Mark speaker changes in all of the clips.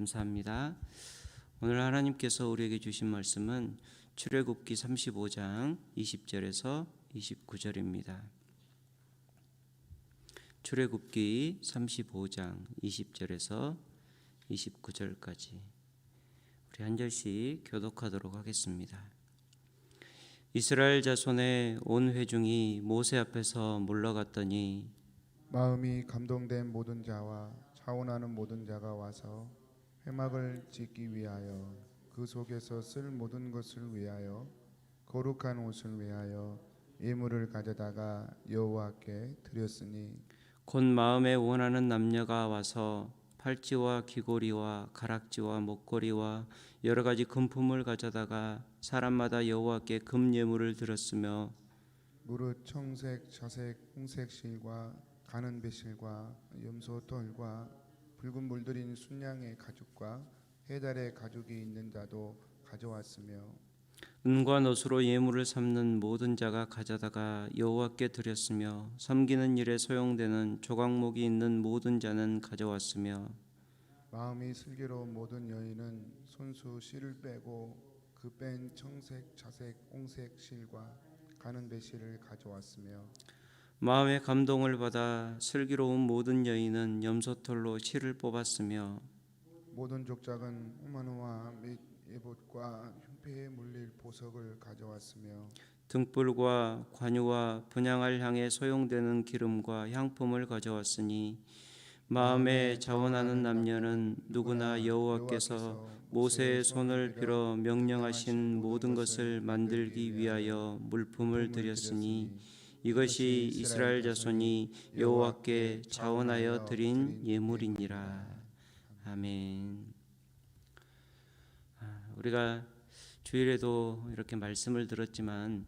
Speaker 1: 감사합니다. 오늘 하나님께서 우리에게 주신 말씀은 출애굽기 35장 20절에서 29절입니다. 출애굽기 35장 20절에서 29절까지 우리 한 절씩 교독하도록 하겠습니다. 이스라엘 자손의 온 회중이 모세 앞에서 물러갔더니
Speaker 2: 마음이 감동된 모든 자와 차원하는 모든 자가 와서 회막을 짓기 위하여 그 속에서 쓸 모든 것을 위하여 거룩한 옷을 위하여 예물을 가져다가 여호와께 드렸으니
Speaker 1: 곧 마음에 원하는 남녀가 와서 팔찌와 귀고리와 가락지와 목걸이와 여러 가지 금품을 가져다가 사람마다 여호와께 금 예물을 드렸으며
Speaker 2: 무릇 청색, 자색, 홍색 실과 가는 배실과 염소털과 붉은 물들인 순양의 가죽과 해달의 가죽이 있는 자도 가져왔으며
Speaker 1: 은과 노수로 예물을 삼는 모든 자가 가져다가 여호와께 드렸으며 섬기는 일에 소용되는 조각목이 있는 모든 자는 가져왔으며
Speaker 2: 마음이 슬기로운 모든 여인은 손수 실을 빼고 그 뺀 청색, 자색, 홍색 실과 가는 배실을 가져왔으며
Speaker 1: 마음의 감동을 받아 슬기로운 모든 여인은 염소털로 실을 뽑았으며
Speaker 2: 모든 족장은 호마노와 및 예봇과 흉패에 물릴 보석을 가져왔으며
Speaker 1: 등불과 관유와 분향할 향에 소용되는 기름과 향품을 가져왔으니 마음에 자원하는 남녀는 누구나 여호와께서 모세의 손을 빌어 명령하신 모든 것을 만들기 위하여 물품을 드렸으니 이것이 이스라엘 자손이 여호와께 자원하여 드린 예물이니라. 아멘. 우리가 주일에도 이렇게 말씀을 들었지만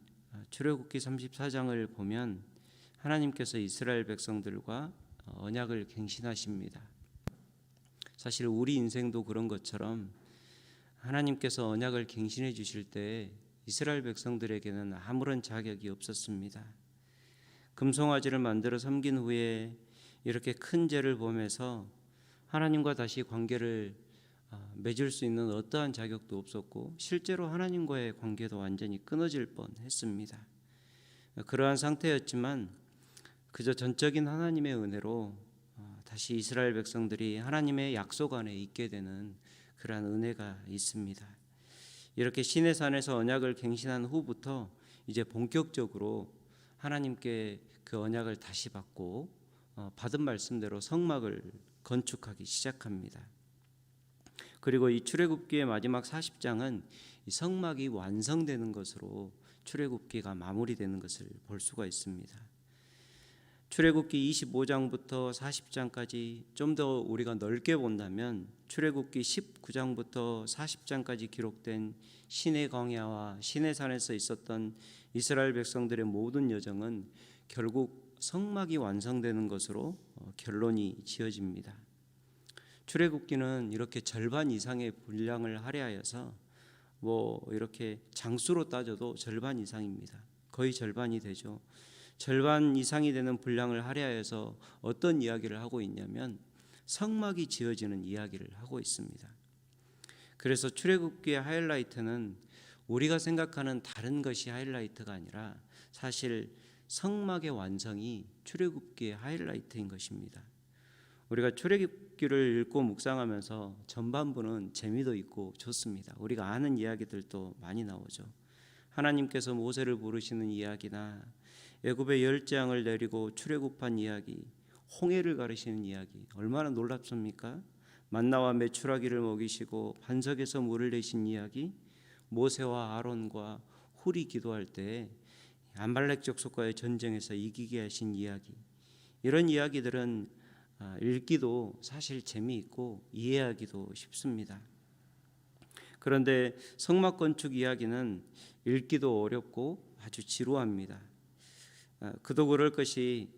Speaker 1: 출애굽기 34장을 보면 하나님께서 이스라엘 백성들과 언약을 갱신하십니다. 사실 우리 인생도 그런 것처럼 하나님께서 언약을 갱신해 주실 때 이스라엘 백성들에게는 아무런 자격이 없었습니다. 금송아지를 만들어 섬긴 후에 이렇게 큰 죄를 범해서 하나님과 다시 관계를 맺을 수 있는 어떠한 자격도 없었고 실제로 하나님과의 관계도 완전히 끊어질 뻔했습니다. 그러한 상태였지만 그저 전적인 하나님의 은혜로 다시 이스라엘 백성들이 하나님의 약속 안에 있게 되는 그러한 은혜가 있습니다. 이렇게 시내산에서 언약을 갱신한 후부터 이제 본격적으로 하나님께 그 언약을 다시 받고 받은 말씀대로 성막을 건축하기 시작합니다. 그리고 이 출애굽기의 마지막 40장은 이 성막이 완성되는 것으로 출애굽기가 마무리되는 것을 볼 수가 있습니다. 출애굽기 25장부터 40장까지 좀 더 우리가 넓게 본다면 출애굽기 19장부터 40장까지 기록된 시내 광야와 시내산에서 있었던 이스라엘 백성들의 모든 여정은 결국 성막이 완성되는 것으로 결론이 지어집니다. 출애굽기는 이렇게 절반 이상의 분량을 할애하여서 이렇게 장수로 따져도 절반 이상입니다. 거의 절반이 되죠. 절반 이상이 되는 분량을 할애하여서 어떤 이야기를 하고 있냐면 성막이 지어지는 이야기를 하고 있습니다. 그래서 출애굽기의 하이라이트는 우리가 생각하는 다른 것이 하이라이트가 아니라 사실 성막의 완성이 출애굽기의 하이라이트인 것입니다. 우리가 출애굽기를 읽고 묵상하면서 전반부는 재미도 있고 좋습니다. 우리가 아는 이야기들도 많이 나오죠. 하나님께서 모세를 부르시는 이야기나 애굽의 열재앙을 내리고 출애굽한 이야기, 홍해를 가르시는 이야기 얼마나 놀랍습니까? 만나와 메추라기를 먹이시고 반석에서 물을 내신 이야기, 모세와 아론과 훌이 기도할 때 아말렉 족속과의 전쟁에서 이기게 하신 이야기, 이런 이야기들은 읽기도 사실 재미있고 이해하기도 쉽습니다. 그런데 성막 건축 이야기는 읽기도 어렵고 아주 지루합니다. 그도 그럴 것이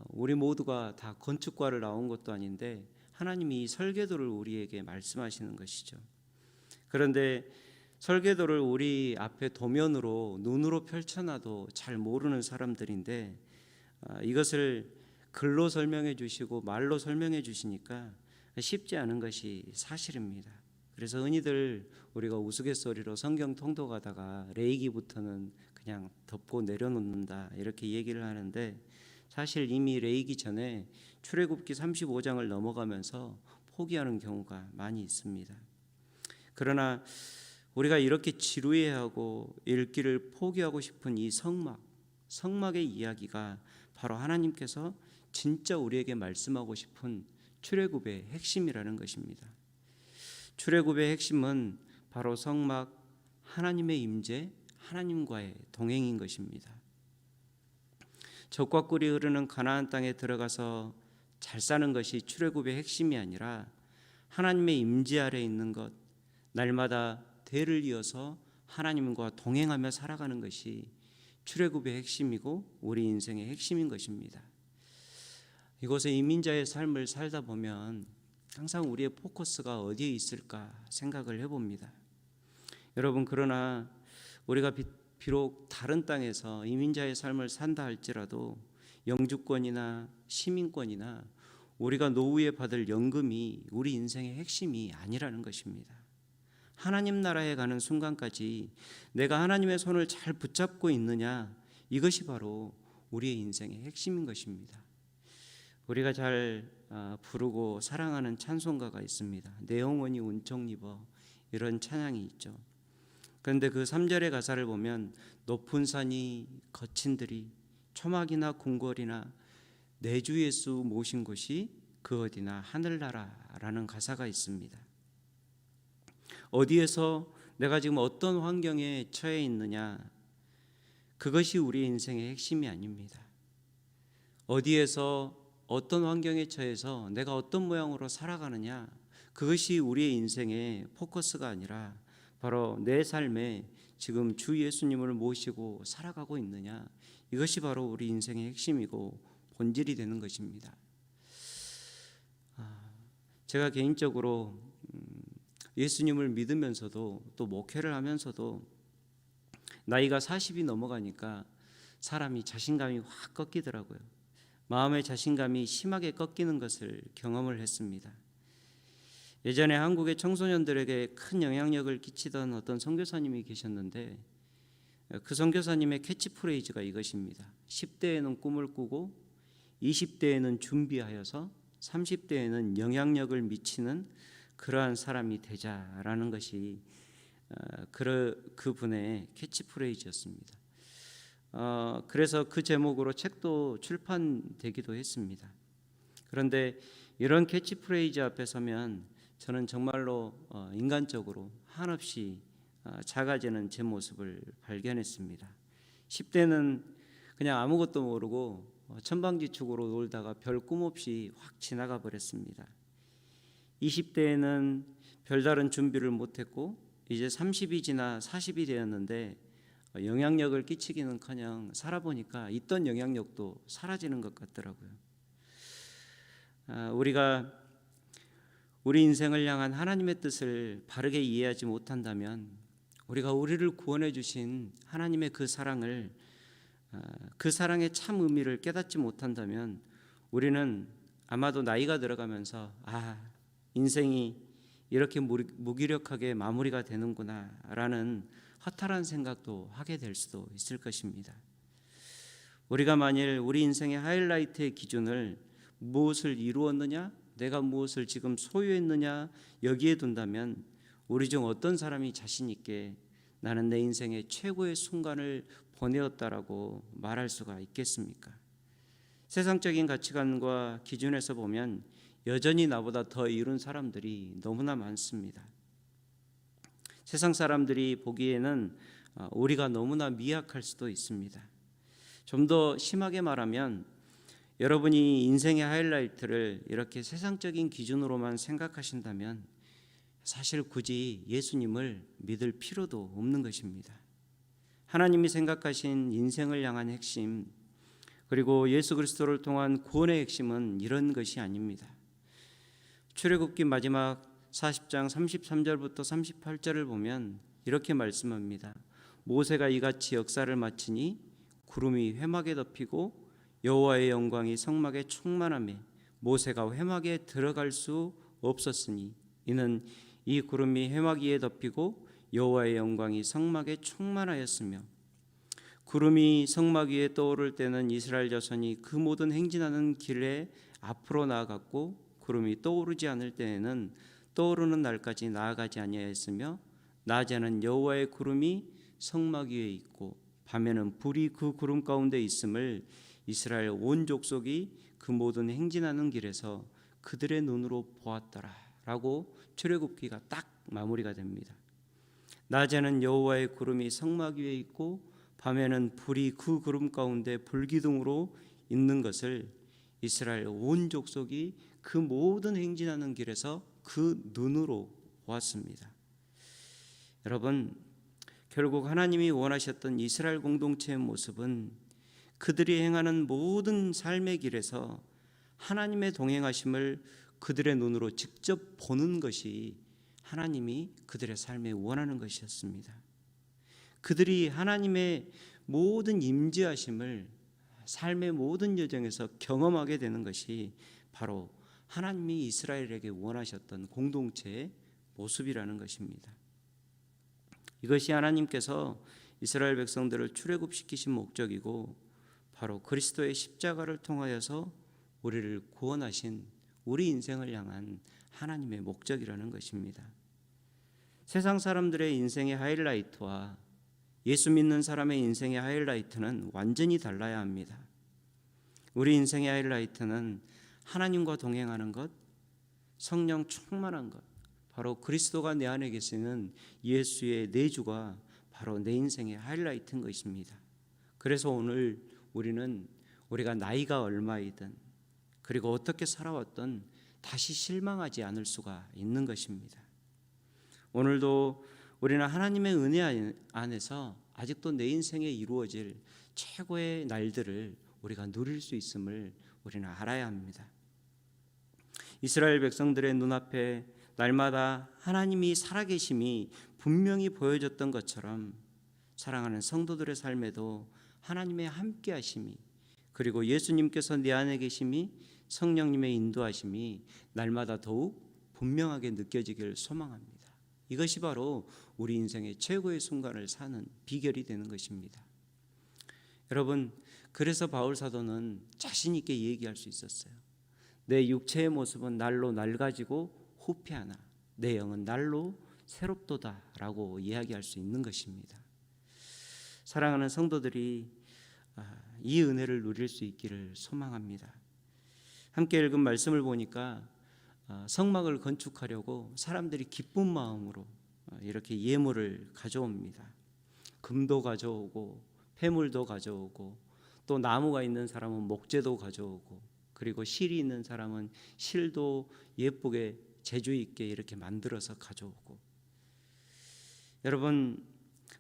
Speaker 1: 우리 모두가 다 건축과를 나온 것도 아닌데 하나님이 이 설계도를 우리에게 말씀하시는 것이죠. 그런데 설계도를 우리 앞에 도면으로 눈으로 펼쳐놔도 잘 모르는 사람들인데 이것을 글로 설명해 주시고 말로 설명해 주시니까 쉽지 않은 것이 사실입니다. 그래서 흔히들 우리가 우스갯소리로 성경 통독하다가 레위기부터는 그냥 덮고 내려놓는다 이렇게 얘기를 하는데, 사실 이미 레위기 전에 출애굽기 35장을 넘어가면서 포기하는 경우가 많이 있습니다. 그러나 우리가 이렇게 지루해하고 읽기를 포기하고 싶은 이 성막의 이야기가 바로 하나님께서 진짜 우리에게 말씀하고 싶은 출애굽의 핵심이라는 것입니다. 출애굽의 핵심은 바로 성막, 하나님의 임재, 하나님과의 동행인 것입니다. 젖과 꿀이 흐르는 가나안 땅에 들어가서 잘 사는 것이 출애굽의 핵심이 아니라 하나님의 임재 아래 있는 것, 날마다 대를 이어서 하나님과 동행하며 살아가는 것이 출애굽의 핵심이고 우리 인생의 핵심인 것입니다. 이곳에 이민자의 삶을 살다 보면 항상 우리의 포커스가 어디에 있을까 생각을 해봅니다. 여러분, 그러나 우리가 비록 다른 땅에서 이민자의 삶을 산다 할지라도 영주권이나 시민권이나 우리가 노후에 받을 연금이 우리 인생의 핵심이 아니라는 것입니다. 하나님 나라에 가는 순간까지 내가 하나님의 손을 잘 붙잡고 있느냐, 이것이 바로 우리의 인생의 핵심인 것입니다. 우리가 잘 부르고 사랑하는 찬송가가 있습니다. 내 영혼이 은총 입어, 이런 찬양이 있죠. 그런데 그 3절의 가사를 보면 높은 산이 거친 들이 초막이나 궁궐이나 내 주 예수 모신 곳이 그 어디나 하늘나라라는 가사가 있습니다. 어디에서 내가 지금 어떤 환경에 처해 있느냐, 그것이 우리 인생의 핵심이 아닙니다. 어디에서 어떤 환경에 처해서 내가 어떤 모양으로 살아가느냐, 그것이 우리의 인생의 포커스가 아니라 바로 내 삶에 지금 주 예수님을 모시고 살아가고 있느냐, 이것이 바로 우리 인생의 핵심이고 본질이 되는 것입니다. 제가 개인적으로 예수님을 믿으면서도 또 목회를 하면서도 나이가 40이 넘어가니까 사람이 자신감이 확 꺾이더라고요. 마음의 자신감이 심하게 꺾이는 것을 경험을 했습니다. 예전에 한국의 청소년들에게 큰 영향력을 끼치던 어떤 선교사님이 계셨는데, 그 선교사님의 캐치프레이즈가 이것입니다. 10대에는 꿈을 꾸고 20대에는 준비하여서 30대에는 영향력을 미치는 그러한 사람이 되자라는 것이 그분의 캐치프레이즈였습니다. 그래서 그 제목으로 책도 출판되기도 했습니다. 그런데 이런 캐치프레이즈 앞에 서면 저는 정말로 인간적으로 한없이 작아지는 제 모습을 발견했습니다. 10대는 그냥 아무것도 모르고 천방지축으로 놀다가 별 꿈 없이 확 지나가 버렸습니다. 20대에는 별다른 준비를 못했고 이제 30이 지나 40이 되었는데 영향력을 끼치기는커녕 살아보니까 있던 영향력도 사라지는 것 같더라고요. 우리가 우리 인생을 향한 하나님의 뜻을 바르게 이해하지 못한다면, 우리가 우리를 구원해 주신 하나님의 그 사랑을, 그 사랑의 참 의미를 깨닫지 못한다면 우리는 아마도 나이가 들어가면서 인생이 이렇게 무기력하게 마무리가 되는구나 라는 허탈한 생각도 하게 될 수도 있을 것입니다. 우리가 만일 우리 인생의 하이라이트의 기준을 무엇을 이루었느냐, 내가 무엇을 지금 소유했느냐 여기에 둔다면 우리 중 어떤 사람이 자신 있게 나는 내 인생의 최고의 순간을 보내었다라고 말할 수가 있겠습니까? 세상적인 가치관과 기준에서 보면 여전히 나보다 더 이룬 사람들이 너무나 많습니다. 세상 사람들이 보기에는 우리가 너무나 미약할 수도 있습니다. 좀 더 심하게 말하면 여러분이 인생의 하이라이트를 이렇게 세상적인 기준으로만 생각하신다면 사실 굳이 예수님을 믿을 필요도 없는 것입니다. 하나님이 생각하신 인생을 향한 핵심, 그리고 예수 그리스도를 통한 구원의 핵심은 이런 것이 아닙니다. 출애굽기 마지막 40장 33절부터 38절을 보면 이렇게 말씀합니다. 모세가 이같이 역사를 마치니 구름이 회막에 덮이고 여호와의 영광이 성막에 충만하며 모세가 회막에 들어갈 수 없었으니 이는 이 구름이 회막 위에 덮이고 여호와의 영광이 성막에 충만하였으며 구름이 성막 위에 떠오를 때는 이스라엘 자손이 그 모든 행진하는 길에 앞으로 나아갔고 구름이 떠오르지 않을 때에는 떠오르는 날까지 나아가지 아니하였으며 낮에는 여호와의 구름이 성막 위에 있고 밤에는 불이 그 구름 가운데 있음을 이스라엘 온 족속이 그 모든 행진하는 길에서 그들의 눈으로 보았더라라고 출애굽기가 딱 마무리가 됩니다. 낮에는 여호와의 구름이 성막 위에 있고 밤에는 불이 그 구름 가운데 불기둥으로 있는 것을 이스라엘 온 족속이 그 모든 행진하는 길에서 그 눈으로 보았습니다. 여러분, 결국 하나님이 원하셨던 이스라엘 공동체의 모습은 그들이 행하는 모든 삶의 길에서 하나님의 동행하심을 그들의 눈으로 직접 보는 것이 하나님이 그들의 삶에 원하는 것이었습니다. 그들이 하나님의 모든 임재하심을 삶의 모든 여정에서 경험하게 되는 것이 바로 하나님이 이스라엘에게 원하셨던 공동체의 모습이라는 것입니다. 이것이 하나님께서 이스라엘 백성들을 출애굽시키신 목적이고 바로 그리스도의 십자가를 통하여서 우리를 구원하신 우리 인생을 향한 하나님의 목적이라는 것입니다. 세상 사람들의 인생의 하이라이트와 예수 믿는 사람의 인생의 하이라이트는 완전히 달라야 합니다. 우리 인생의 하이라이트는 하나님과 동행하는 것, 성령 충만한 것, 바로 그리스도가 내 안에 계시는 예수의 내주가 바로 내 인생의 하이라이트인 것입니다. 그래서 오늘 우리가 나이가 얼마이든 그리고 어떻게 살아왔던 다시 실망하지 않을 수가 있는 것입니다. 오늘도 우리는 하나님의 은혜 안에서 아직도 내 인생에 이루어질 최고의 날들을 우리가 누릴 수 있음을 우리는 알아야 합니다. 이스라엘 백성들의 눈앞에 날마다 하나님이 살아계심이 분명히 보여졌던 것처럼 사랑하는 성도들의 삶에도 하나님의 함께하심이 그리고 예수님께서 내 안에 계심이 성령님의 인도하심이 날마다 더욱 분명하게 느껴지기를 소망합니다. 이것이 바로 우리 인생의 최고의 순간을 사는 비결이 되는 것입니다. 여러분, 그래서 바울 사도는 자신 있게 얘기할 수 있었어요. 내 육체의 모습은 날로 낡아지고 후패하나 내 영은 날로 새롭도다라고 이야기할 수 있는 것입니다. 사랑하는 성도들이 이 은혜를 누릴 수 있기를 소망합니다. 함께 읽은 말씀을 보니까 성막을 건축하려고 사람들이 기쁜 마음으로 이렇게 예물을 가져옵니다. 금도 가져오고 폐물도 가져오고 또 나무가 있는 사람은 목재도 가져오고 그리고 실이 있는 사람은 실도 예쁘게 재주 있게 이렇게 만들어서 가져오고 여러분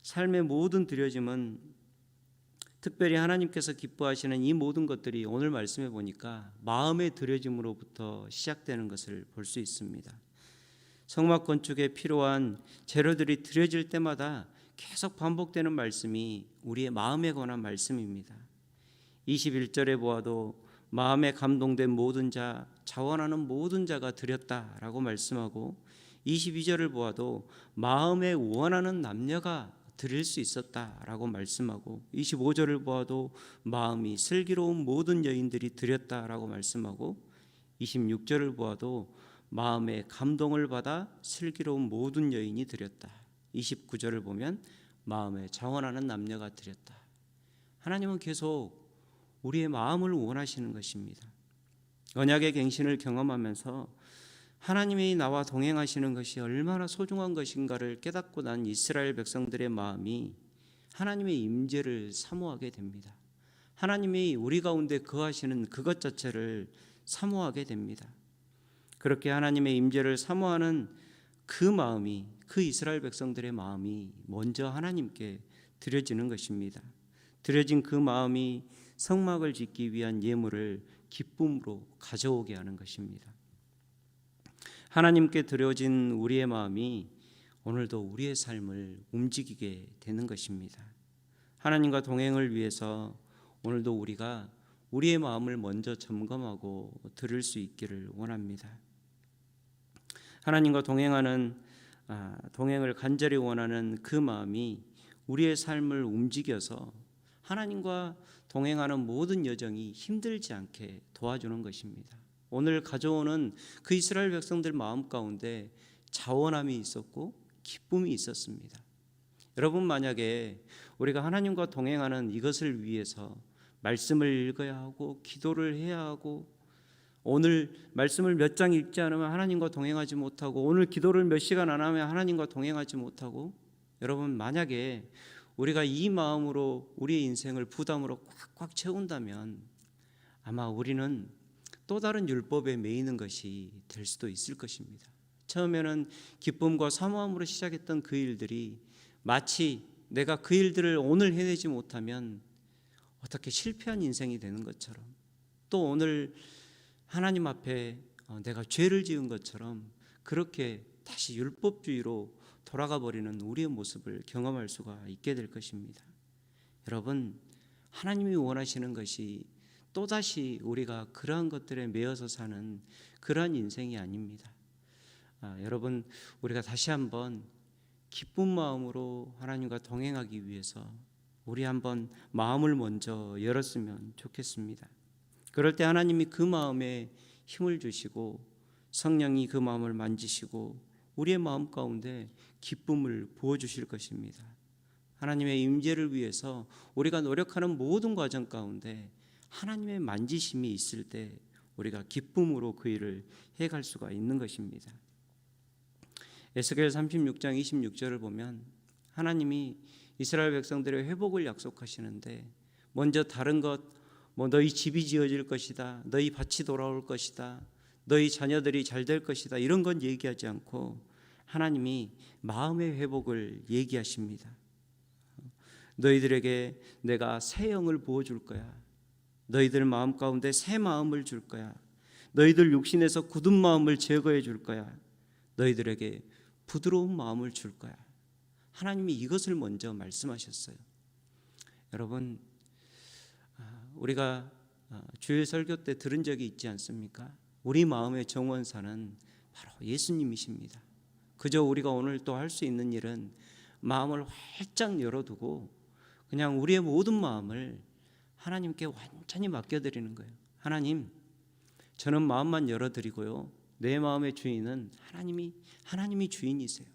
Speaker 1: 삶의 모든 드려짐은 특별히 하나님께서 기뻐하시는 이 모든 것들이 오늘 말씀해 보니까 마음의 드려짐으로부터 시작되는 것을 볼 수 있습니다. 성막 건축에 필요한 재료들이 드려질 때마다 계속 반복되는 말씀이 우리의 마음에 관한 말씀입니다. 21절에 보아도 마음에 감동된 모든 자, 자원하는 모든 자가 드렸다라고 말씀하고 22절을 보아도 마음에 원하는 남녀가 드릴 수 있었다라고 말씀하고 25절을 보아도 마음이 슬기로운 모든 여인들이 드렸다라고 말씀하고 26절을 보아도 마음에 감동을 받아 슬기로운 모든 여인이 드렸다. 29절을 보면 마음에 자원하는 남녀가 드렸다. 하나님은 계속 우리의 마음을 원하시는 것입니다. 언약의 갱신을 경험하면서 하나님이 나와 동행하시는 것이 얼마나 소중한 것인가를 깨닫고 난 이스라엘 백성들의 마음이 하나님의 임재를 사모하게 됩니다. 하나님이 우리 가운데 거하시는 그것 자체를 사모하게 됩니다. 그렇게 하나님의 임재를 사모하는 그 마음이 그 이스라엘 백성들의 마음이 먼저 하나님께 드려지는 것입니다. 드려진 그 마음이 성막을 짓기 위한 예물을 기쁨으로 가져오게 하는 것입니다. 하나님께 드려진 우리의 마음이 오늘도 우리의 삶을 움직이게 되는 것입니다. 하나님과 동행을 위해서 오늘도 우리가 우리의 마음을 먼저 점검하고 들을 수 있기를 원합니다. 하나님과 동행을 간절히 원하는 그 마음이 우리의 삶을 움직여서 하나님과 동행하는 모든 여정이 힘들지 않게 도와주는 것입니다. 오늘 가져오는 그 이스라엘 백성들 마음 가운데 자원함이 있었고 기쁨이 있었습니다. 여러분, 만약에 우리가 하나님과 동행하는 이것을 위해서 말씀을 읽어야 하고 기도를 해야 하고 오늘 말씀을 몇 장 읽지 않으면 하나님과 동행하지 못하고 오늘 기도를 몇 시간 안 하면 하나님과 동행하지 못하고, 여러분, 만약에 우리가 이 마음으로 우리의 인생을 부담으로 꽉꽉 채운다면 아마 우리는 또 다른 율법에 매이는 것이 될 수도 있을 것입니다. 처음에는 기쁨과 사모함으로 시작했던 그 일들이 마치 내가 그 일들을 오늘 해내지 못하면 어떻게 실패한 인생이 되는 것처럼, 또 오늘 하나님 앞에 내가 죄를 지은 것처럼 그렇게 다시 율법주의로 돌아가 버리는 우리의 모습을 경험할 수가 있게 될 것입니다. 여러분, 하나님이 원하시는 것이 또다시 우리가 그러한 것들에 매여서 사는 그러한 인생이 아닙니다. 여러분, 우리가 다시 한번 기쁜 마음으로 하나님과 동행하기 위해서 우리 한번 마음을 먼저 열었으면 좋겠습니다. 그럴 때 하나님이 그 마음에 힘을 주시고 성령이 그 마음을 만지시고 우리의 마음 가운데 기쁨을 부어주실 것입니다. 하나님의 임재를 위해서 우리가 노력하는 모든 과정 가운데 하나님의 만지심이 있을 때 우리가 기쁨으로 그 일을 해갈 수가 있는 것입니다. 에스겔 36장 26절을 보면 하나님이 이스라엘 백성들의 회복을 약속하시는데, 먼저 다른 것, 너희 집이 지어질 것이다, 너희 밭이 돌아올 것이다, 너희 자녀들이 잘 될 것이다, 이런 건 얘기하지 않고 하나님이 마음의 회복을 얘기하십니다. 너희들에게 내가 새 영을 부어줄 거야. 너희들 마음 가운데 새 마음을 줄 거야. 너희들 육신에서 굳은 마음을 제거해 줄 거야. 너희들에게 부드러운 마음을 줄 거야. 하나님이 이것을 먼저 말씀하셨어요. 여러분, 우리가 주일 설교 때 들은 적이 있지 않습니까? 우리 마음의 정원사는 바로 예수님이십니다. 그저 우리가 오늘 또 할 수 있는 일은 마음을 활짝 열어두고 그냥 우리의 모든 마음을 하나님께 완전히 맡겨드리는 거예요. 하나님, 저는 마음만 열어드리고요, 내 마음의 주인은 하나님이 주인이세요.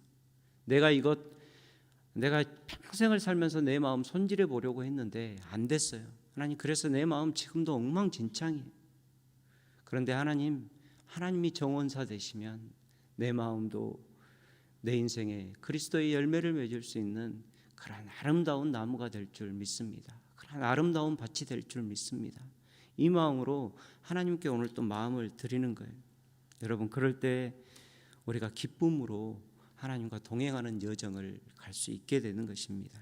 Speaker 1: 내가 평생을 살면서 내 마음 손질해 보려고 했는데 안 됐어요. 하나님, 그래서 내 마음 지금도 엉망진창이에요. 그런데 하나님이 정원사 되시면 내 마음도 내 인생에 그리스도의 열매를 맺을 수 있는 그런 아름다운 나무가 될 줄 믿습니다. 그런 아름다운 밭이 될 줄 믿습니다. 이 마음으로 하나님께 오늘 또 마음을 드리는 거예요. 여러분, 그럴 때 우리가 기쁨으로 하나님과 동행하는 여정을 갈 수 있게 되는 것입니다.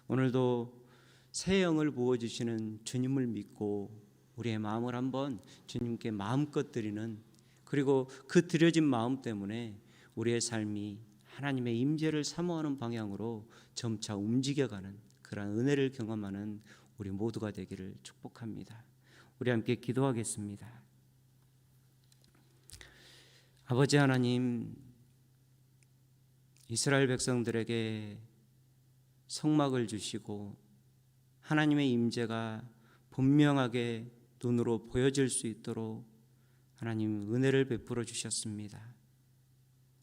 Speaker 1: 오늘도 새 영을 부어주시는 주님을 믿고 우리의 마음을 한번 주님께 마음껏 드리는, 그리고 그 드려진 마음 때문에 우리의 삶이 하나님의 임재를 사모하는 방향으로 점차 움직여가는 그러한 은혜를 경험하는 우리 모두가 되기를 축복합니다. 우리 함께 기도하겠습니다. 아버지 하나님, 이스라엘 백성들에게 성막을 주시고 하나님의 임재가 분명하게 눈으로 보여질 수 있도록 하나님 은혜를 베풀어 주셨습니다.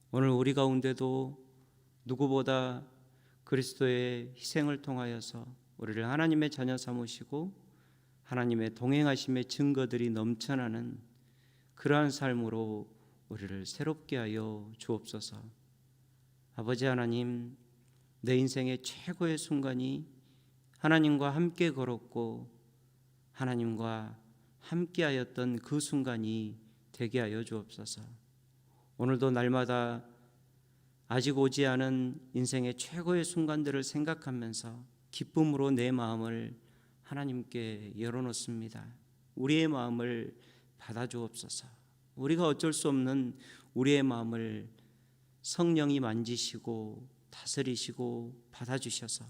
Speaker 1: 오늘 우리 가운데도 누구보다 그리스도의 희생을 통하여서 우리를 하나님의 자녀 삼으시고 하나님의 동행하심의 증거들이 넘쳐나는 그러한 삶으로 우리를 새롭게 하여 주옵소서. 아버지 하나님, 내 인생의 최고의 순간이 하나님과 함께 걸었고 하나님과 함께하였던 그 순간이 되게 하여 주옵소서. 오늘도 날마다 아직 오지 않은 인생의 최고의 순간들을 생각하면서 기쁨으로 내 마음을 하나님께 열어놓습니다. 우리의 마음을 받아주옵소서. 우리가 어쩔 수 없는 우리의 마음을 성령이 만지시고 다스리시고 받아주셔서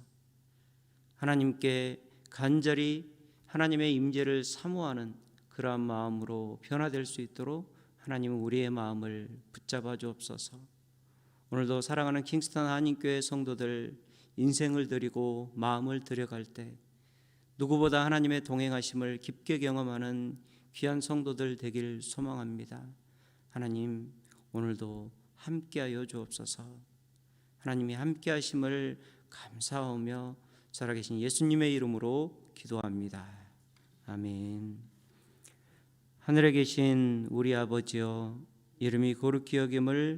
Speaker 1: 하나님께 간절히 하나님의 임재를 사모하는 그러한 마음으로 변화될 수 있도록 하나님은 우리의 마음을 붙잡아 주옵소서. 오늘도 사랑하는 킹스턴 한인교회 성도들 인생을 드리고 마음을 드려갈 때 누구보다 하나님의 동행하심을 깊게 경험하는 귀한 성도들 되길 소망합니다. 하나님, 오늘도 함께하여 주옵소서. 하나님이 함께하심을 감사하며 살아계신 예수님의 이름으로 기도합니다. 아멘. 하늘에 계신 우리 아버지여, 이름이 거룩히 여김을